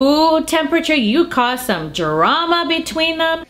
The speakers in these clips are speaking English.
Ooh, Temperature, you caused some drama between them.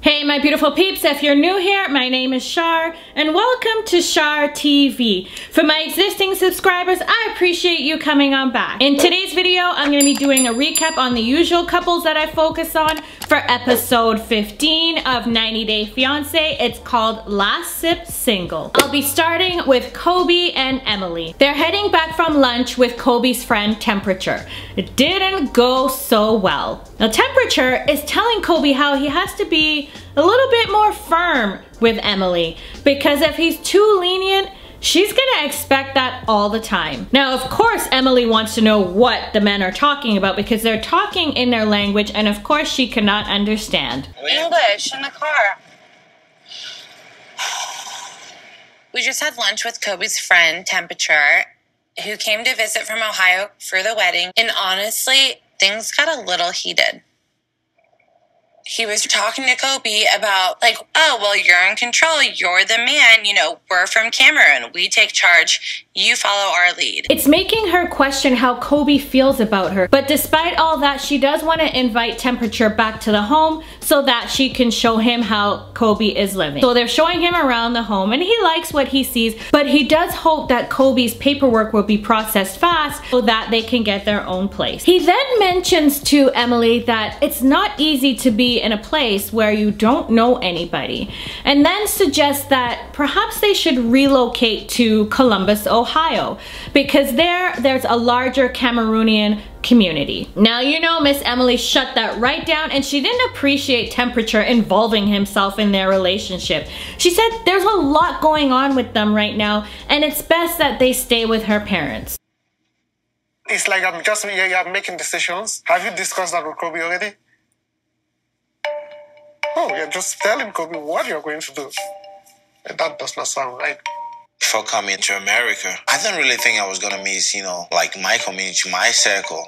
Hey my beautiful peeps, if you're new here, my name is Char and welcome to Char TV. For my existing subscribers, I appreciate you coming on back. In today's video, I'm going to be doing a recap on the usual couples that I focus on for episode 15 of 90 Day Fiancé. It's called Last Sip Single. I'll be starting with Kobe and Emily. They're heading back from lunch with Kobe's friend Temperature. It didn't go so well. Now Temperature is telling Kobe how he has to be a little bit more firm with Emily because if he's too lenient, she's gonna expect that all the time. Now, of course, Emily wants to know what the men are talking about because they're talking in their language and of course she cannot understand. English in the car. We just had lunch with Kobe's friend, Temperature, who came to visit from Ohio for the wedding, and honestly, things got a little heated. He was talking to Kobe about like, oh, well, you're in control. You're the man. You know, we're from Cameroon. We take charge. You follow our lead. It's making her question how Kobe feels about her. But despite all that, she does want to invite Temperature back to the home so that she can show him how Kobe is living. So they're showing him around the home and he likes what he sees, but he does hope that Kobe's paperwork will be processed fast so that they can get their own place. He then mentions to Emily that it's not easy to be in a place where you don't know anybody, and then suggests that perhaps they should relocate to Columbus, Ohio, because there's a larger Cameroonian community. Now, you know, Miss Emily shut that right down and she didn't appreciate Temperature involving himself in their relationship. She said there's a lot going on with them right now and it's best that they stay with her parents. It's like I'm making decisions. Have you discussed that with Kobe already? Oh, you're just telling Kobe what you're going to do. And that does not sound right. Before coming to America, I didn't really think I was going to miss, like my community, my circle,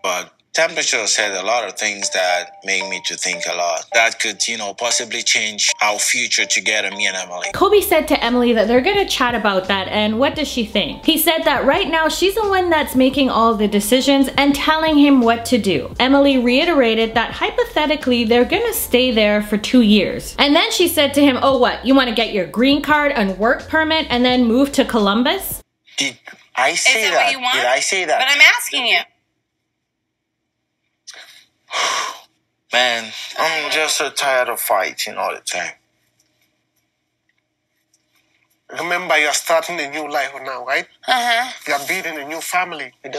but Temperature said a lot of things that made me to think a lot. That could, possibly change our future together, me and Emily. Kobe said to Emily that they're gonna chat about that, and what does she think? He said that right now she's the one that's making all the decisions and telling him what to do. Emily reiterated that hypothetically they're gonna stay there for 2 years. And then she said to him, oh what, you wanna get your green card and work permit and then move to Columbus? Did I say that? What you want? Did I say that? But I'm asking you. Man, I'm just so tired of fighting all the time. Remember, you're starting a new life now, right? Uh-huh. You're building a new family. With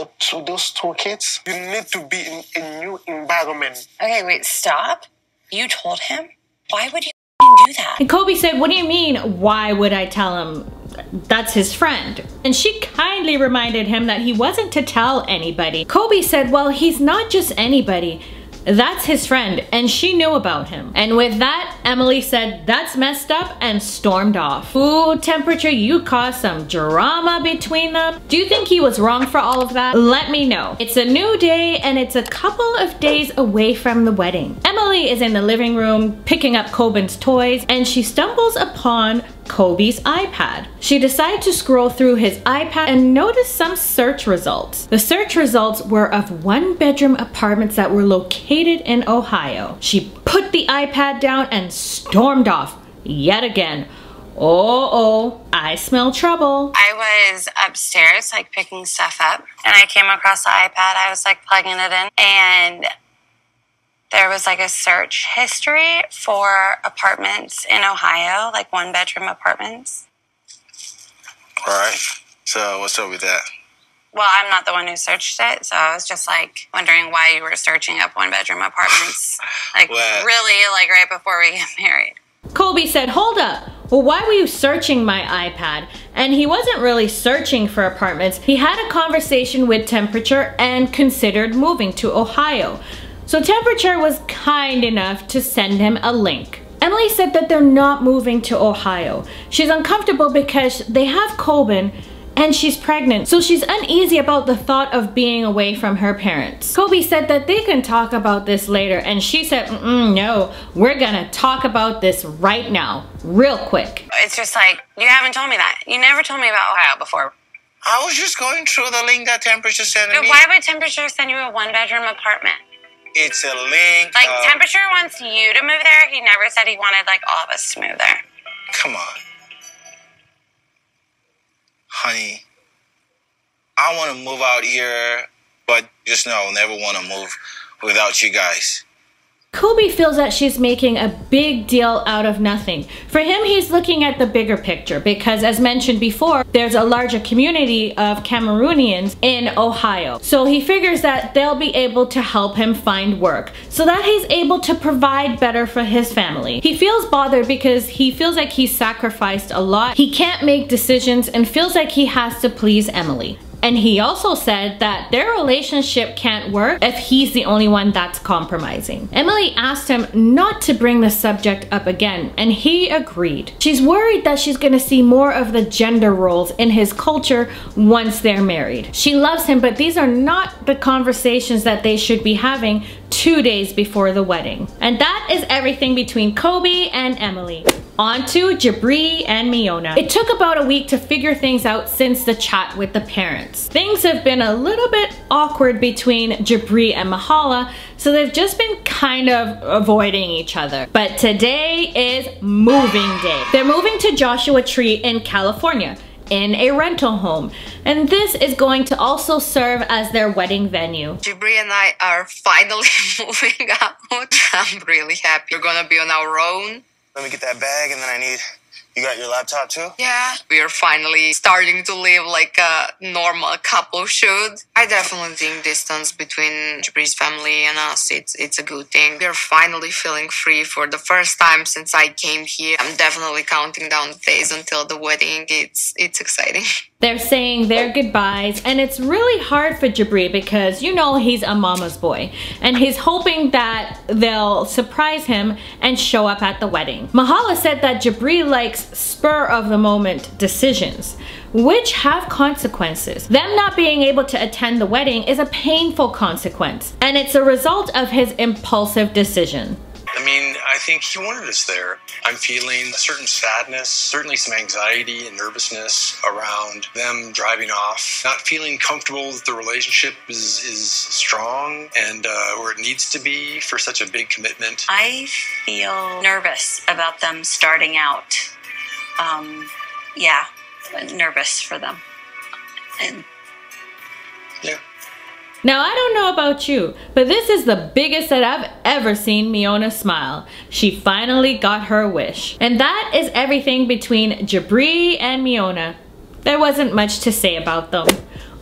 those two kids, you need to be in a new environment. Okay, wait, stop. You told him? Why would you do that? And Kobe said, what do you mean, why would I tell him? That's his friend. And she kindly reminded him that he wasn't to tell anybody. Kobe said, well, he's not just anybody. That's his friend, and she knew about him. And with that, Emily said, that's messed up, and stormed off. Ooh, Temperature, you caused some drama between them. Do you think he was wrong for all of that? Let me know. It's a new day, and it's a couple of days away from the wedding. Emily is in the living room, picking up Kobe's toys, and she stumbles upon Kobe's iPad. She decided to scroll through his iPad and notice some search results. The search results were of one-bedroom apartments that were located in Ohio. She put the iPad down and stormed off yet again. Oh, I smell trouble. I was upstairs, like picking stuff up, and I came across the iPad. I was like plugging it in, and there was like a search history for apartments in Ohio, like one-bedroom apartments. All right. So what's up with that? Well, I'm not the one who searched it, so I was just like wondering why you were searching up one-bedroom apartments, like really, like right before we get married. Kobe said, hold up. Well, why were you searching my iPad? And he wasn't really searching for apartments. He had a conversation with Temperature and considered moving to Ohio. So Temperature was kind enough to send him a link. Emily said that they're not moving to Ohio. She's uncomfortable because they have Kobe and she's pregnant, so she's uneasy about the thought of being away from her parents. Kobe said that they can talk about this later, and she said, no, we're gonna talk about this right now, real quick. It's just like, you haven't told me that. You never told me about Ohio before. I was just going through the link that Temperature sent me. Why would Temperature send you a 1-bedroom apartment? It's a link. Like, Temperature wants you to move there. He never said he wanted, like, all of us to move there. Come on. Honey, I want to move out here, but just know I'll never want to move without you guys. Kobe feels that she's making a big deal out of nothing. For him, he's looking at the bigger picture because, as mentioned before, there's a larger community of Cameroonians in Ohio. So he figures that they'll be able to help him find work so that he's able to provide better for his family. He feels bothered because he feels like he's sacrificed a lot. He can't make decisions and feels like he has to please Emily. And he also said that their relationship can't work if he's the only one that's compromising. Emily asked him not to bring the subject up again, and he agreed. She's worried that she's gonna see more of the gender roles in his culture once they're married. She loves him, but these are not the conversations that they should be having 2 days before the wedding. And that is everything between Kobe and Emily. On to Jibri and Miona. It took about a week to figure things out since the chat with the parents. Things have been a little bit awkward between Jibri and Mahala, so they've just been kind of avoiding each other. But today is moving day. They're moving to Joshua Tree in California in a rental home, and this is going to also serve as their wedding venue. Jibri and I are finally moving out. I'm really happy. We're gonna be on our own. Let me get that bag, and then you got your laptop too? Yeah. We are finally starting to live like a normal couple should. I definitely think distance between Jibri's family and us, it's a good thing. We are finally feeling free for the first time since I came here. I'm definitely counting down the days until the wedding. It's exciting. They're saying their goodbyes, and it's really hard for Jibri because, you know, he's a mama's boy, and he's hoping that they'll surprise him and show up at the wedding. Mahala said that Jibri likes spur of the moment decisions, which have consequences. Them not being able to attend the wedding is a painful consequence, and it's a result of his impulsive decision. I mean, I think he wanted us there. I'm feeling a certain sadness, certainly some anxiety and nervousness around them driving off. Not feeling comfortable that the relationship is strong and where it needs to be for such a big commitment. I feel nervous about them starting out. Yeah, nervous for them. And yeah. Now, I don't know about you, but this is the biggest that I've ever seen Miona smile. She finally got her wish. And that is everything between Jibri and Miona. There wasn't much to say about them.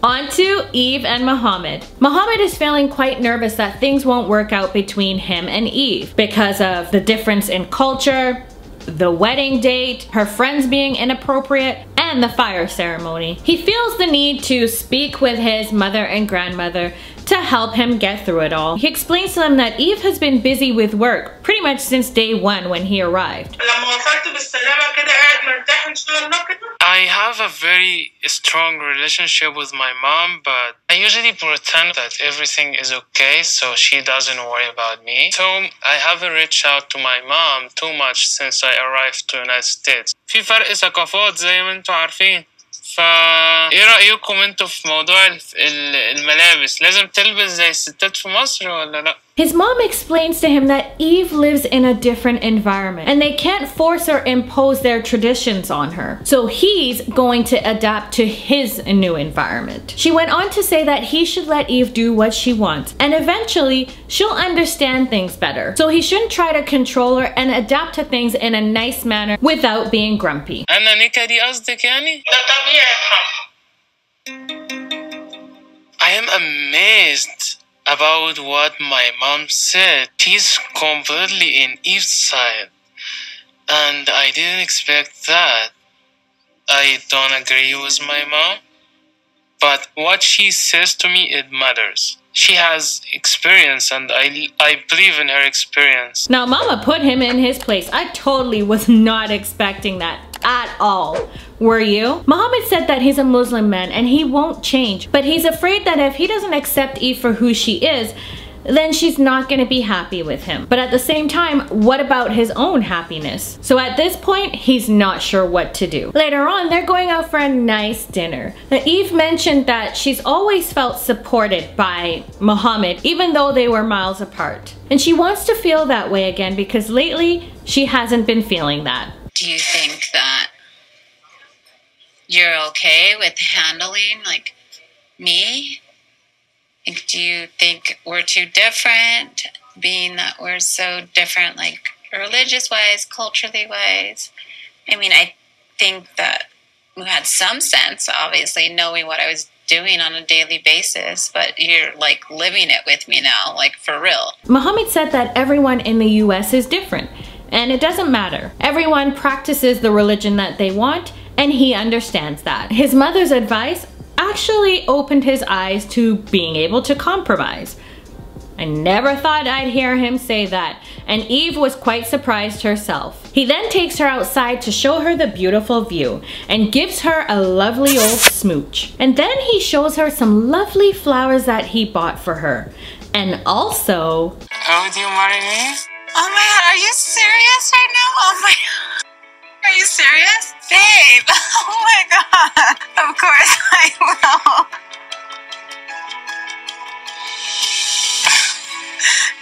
On to Eve and Mohamed. Mohamed is feeling quite nervous that things won't work out between him and Eve because of the difference in culture, the wedding date, her friends being inappropriate, and the fire ceremony. He feels the need to speak with his mother and grandmother to help him get through it all. He explains to them that Eve has been busy with work pretty much since day one when he arrived. I have a very strong relationship with my mom, but I usually pretend that everything is okay so she doesn't worry about me. So I haven't reached out to my mom too much since I arrived to the United States. في فرق ثقافات زي ما انتوا عارفين. ايه رأيكم انتوا في موضوع الملابس؟ لازم تلبس زي الستات في مصر ولا لا؟ His mom explains to him that Eve lives in a different environment and they can't force or impose their traditions on her. So he's going to adapt to his new environment. She went on to say that he should let Eve do what she wants and eventually she'll understand things better. So he shouldn't try to control her and adapt to things in a nice manner without being grumpy. أنا نكدي قصدك يعني؟ I am amazed about what my mom said. She's completely in Eve's side, and I didn't expect that. I don't agree with my mom, but what she says to me, it matters. She has experience, and I believe in her experience. Now, Mama put him in his place. I totally was not expecting that at all. Were you? Mohamed said that he's a Muslim man and he won't change, but he's afraid that if he doesn't accept Eve for who she is, then she's not going to be happy with him. But at the same time, what about his own happiness? So at this point, he's not sure what to do. Later on, they're going out for a nice dinner. Now, Eve mentioned that she's always felt supported by Mohamed, even though they were miles apart. And she wants to feel that way again because lately, she hasn't been feeling that. Do you think that you're okay with handling, like, me? Like, do you think we're too different, being that we're so different, like, religious-wise, culturally-wise? I mean, I think that we had some sense, obviously, knowing what I was doing on a daily basis, but you're, like, living it with me now, like, for real. Mohamed said that everyone in the US is different, and it doesn't matter. Everyone practices the religion that they want, and he understands that. His mother's advice actually opened his eyes to being able to compromise. I never thought I'd hear him say that, and Eve was quite surprised herself. He then takes her outside to show her the beautiful view and gives her a lovely old smooch. And then he shows her some lovely flowers that he bought for her. And also... How would you marry me? Oh my god, are you serious right now? Oh my god. Are you serious? Babe! Oh my god! Of course I will!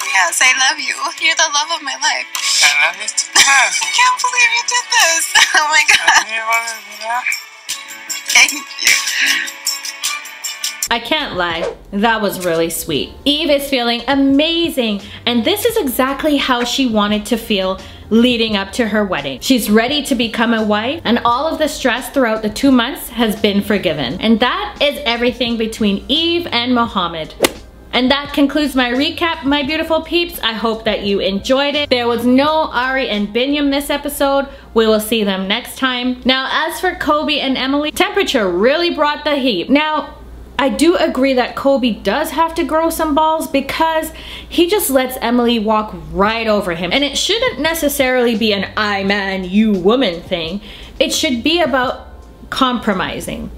Yes, I love you. You're the love of my life. I love you too. I can't believe you did this! Oh my god! Thank you. I can't lie, that was really sweet. Eve is feeling amazing, and this is exactly how she wanted to feel leading up to her wedding. She's ready to become a wife, and all of the stress throughout the 2 months has been forgiven. And that is everything between Eve and Mohamed. And that concludes my recap, my beautiful peeps. I hope that you enjoyed it. There was no Ari and Binyam this episode. We will see them next time. Now, as for Kobe and Emily, temperature really brought the heat. Now, I do agree that Kobe does have to grow some balls because he just lets Emily walk right over him. And it shouldn't necessarily be an I man, you woman thing. It should be about compromising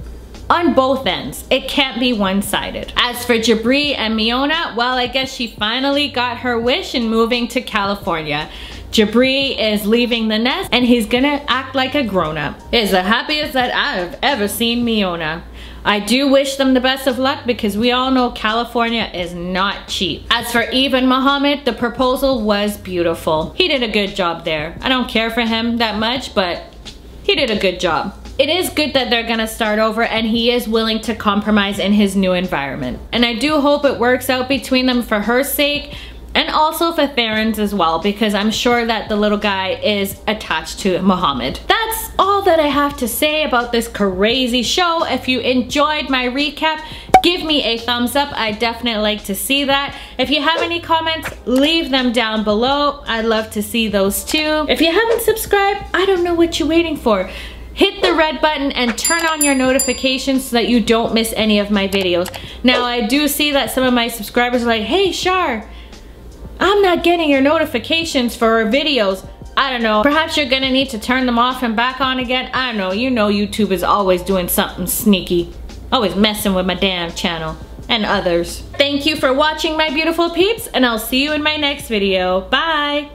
on both ends. It can't be one-sided. As for Jibri and Miona, well, I guess she finally got her wish in moving to California. Jibri is leaving the nest and he's gonna act like a grown-up. It's the happiest that I've ever seen Miona. I do wish them the best of luck because we all know California is not cheap. As for Eve and Mohamed, the proposal was beautiful. He did a good job there. I don't care for him that much, but he did a good job. It is good that they're gonna start over and he is willing to compromise in his new environment. And I do hope it works out between them for her sake and also for Theron's as well, because I'm sure that the little guy is attached to Mohamed. That's all that I have to say about this crazy show. If you enjoyed my recap, give me a thumbs up. I definitely like to see that. If you have any comments, leave them down below. I'd love to see those too. If you haven't subscribed, I don't know what you're waiting for. Hit the red button and turn on your notifications so that you don't miss any of my videos. Now, I do see that some of my subscribers are like, hey, Char, I'm not getting your notifications for our videos. I don't know, perhaps you're gonna need to turn them off and back on again. I don't know, you know YouTube is always doing something sneaky. Always messing with my damn channel and others. Thank you for watching, my beautiful peeps, and I'll see you in my next video. Bye!